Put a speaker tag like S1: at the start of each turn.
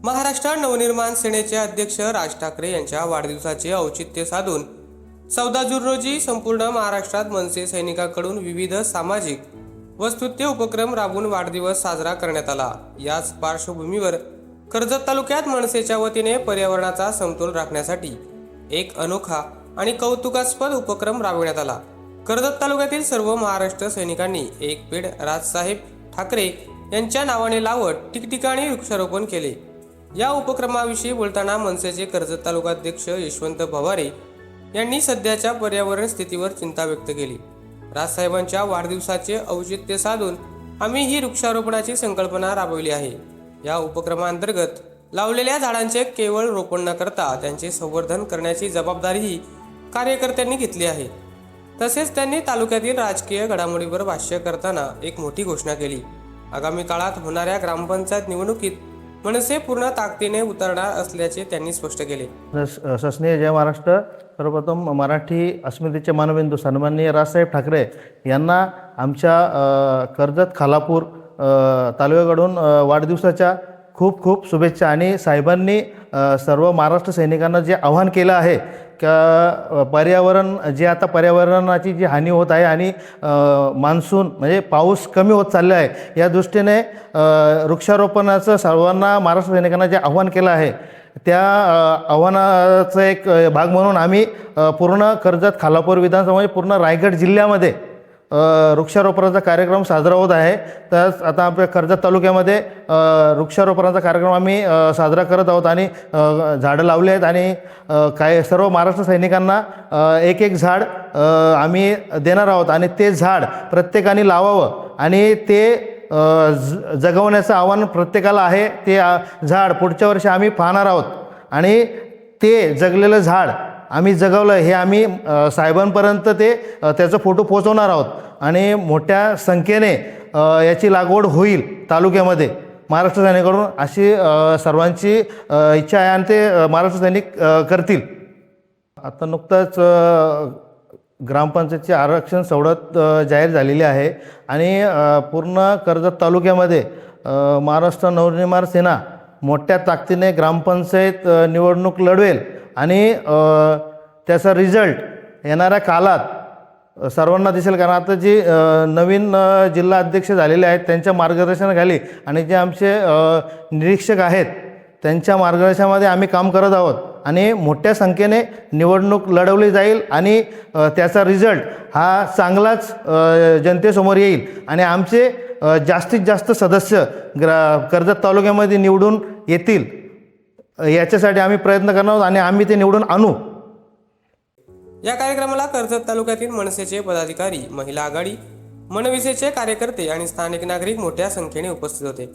S1: महाराष्ट्र नवनिर्माण सेनेचे अध्यक्ष राज ठाकरे यांच्या वाढदिवसाचे औचित्य साधून 14 जून रोजी संपूर्ण महाराष्ट्रात मनसे सैनिकांकडून विविध सामाजिक व स्तुत्य उपक्रम राबवून वाढदिवस साजरा करण्यात आला। याच पार्श्वभूमीवर कर्जत तालुक्यात मनसेच्या वतीने पर्यावरणाचा समतोल राखण्यासाठी एक अनोखा आणि कौतुकास्पद उपक्रम राबविण्यात आला। कर्जत तालुक्यातील सर्व महाराष्ट्र सैनिकांनी एक पेड राजसाहेब ठाकरे यांच्या नावाने लावत ठिकठिकाणी वृक्षारोपण केले। या उपक्रमाविषयी बोलताना मनसेचे कर्जत तालुकाध्यक्ष यशवंत भवारे यांनी सध्याच्या पर्यावरण स्थितीवर चिंता व्यक्त केली। राजसाहेबांच्या वाढदिवसाचे औचित्य साधून आम्ही ही वृक्षारोपणाची संकल्पना राबवली आहे। या उपक्रमांतर्गत लावलेल्या झाडांचे केवळ रोपण न करता त्यांचे संवर्धन करण्याची जबाबदारीही कार्यकर्त्यांनी घेतली आहे। तसेच त्यांनी तालुक्यातील राजकीय घडामोडीवर भाष्य करताना एक मोठी घोषणा केली। आगामी काळात होणाऱ्या ग्रामपंचायत निवडणुकीत मनसे पूर्ण ताकदीने उतरणार असल्याचे त्यांनी स्पष्ट केले।
S2: सस्नेह जय महाराष्ट्र। सर्वप्रथम मराठी अस्मितेचे मानबिंदू सन्माननीय राजसाहेब ठाकरे यांना आमच्या कर्जत खालापूर तालुक्याकडून वाढदिवसाच्या खूप खूप शुभेच्छा। आणि साहेबांनी सर्व महाराष्ट्र सैनिकांना जे आव्हान केलं आहे का पर्यावरण जे आता पर्यावरणाची जी हानी होत आहे आणि मान्सून म्हणजे पाऊस कमी होत चालला आहे, या दृष्टीने वृक्षारोपणाचं सर्वांना महाराष्ट्र सैनिकांना जे आव्हान केलं आहे त्या आव्हानाचा एक भाग म्हणून आम्ही पूर्ण कर्जत खालापूर विधानसभा म्हणजे पूर्ण रायगड जिल्ह्यामध्ये वृक्षारोपणाचा कार्यक्रम साजरा होत आहे। तर आता आपल्या कर्जत तालुक्यामध्ये वृक्षारोपणाचा कार्यक्रम आम्ही साजरा करत आहोत आणि झाडं लावली आहेत आणि काय सर्व महाराष्ट्र सैनिकांना एक एक झाड आम्ही देणार आहोत आणि ते झाड प्रत्येकाने लावावं आणि ते जगवण्याचं आव्हान प्रत्येकाला आहे। ते झाड पुढच्या वर्षी आम्ही पाहणार आहोत आणि ते जगलेलं झाड आम्ही जगवलं हे आम्ही साहेबांपर्यंत त्याचा फोटो पोहोचवणार आहोत आणि मोठ्या संख्येने याची लागवड होईल तालुक्यामध्ये महाराष्ट्र सैनिकांकडून अशी सर्वांची इच्छा आहे आणि ते महाराष्ट्र सैनिक करतील। आता नुकताच ग्रामपंचायतचे आरक्षण सवलत जाहीर झालेली आहे आणि पूर्ण कर्जत तालुक्यामध्ये महाराष्ट्र नवनिर्माण सेना मोठ्या ताकदीने ग्रामपंचायत निवडणूक लढवेल आणि त्याचा रिझल्ट येणाऱ्या काळात सर्वांना दिसेल। कारण आता जी नवीन जिल्हा अध्यक्ष झालेले आहेत त्यांच्या मार्गदर्शनाखाली आणि जे आमचे निरीक्षक आहेत त्यांच्या मार्गदर्शनामध्ये आम्ही काम करत आहोत आणि मोठ्या संख्येने निवडणूक लढवली जाईल आणि त्याचा रिझल्ट हा चांगलाच जनतेसमोर येईल आणि आमचे जास्तीत जास्त सदस्य कर्जत तालुक्यामध्ये निवडून येतील याच्यासाठी आम्ही प्रयत्न करणार आहोत आणि आम्ही ते निवडून आणू।
S1: या कार्यक्रमाला कर्जत तालुक्यातील मनसेचे पदाधिकारी, महिला आघाडी, मनविसेचे कार्यकर्ते आणि स्थानिक नागरिक मोठ्या संख्येने उपस्थित होते।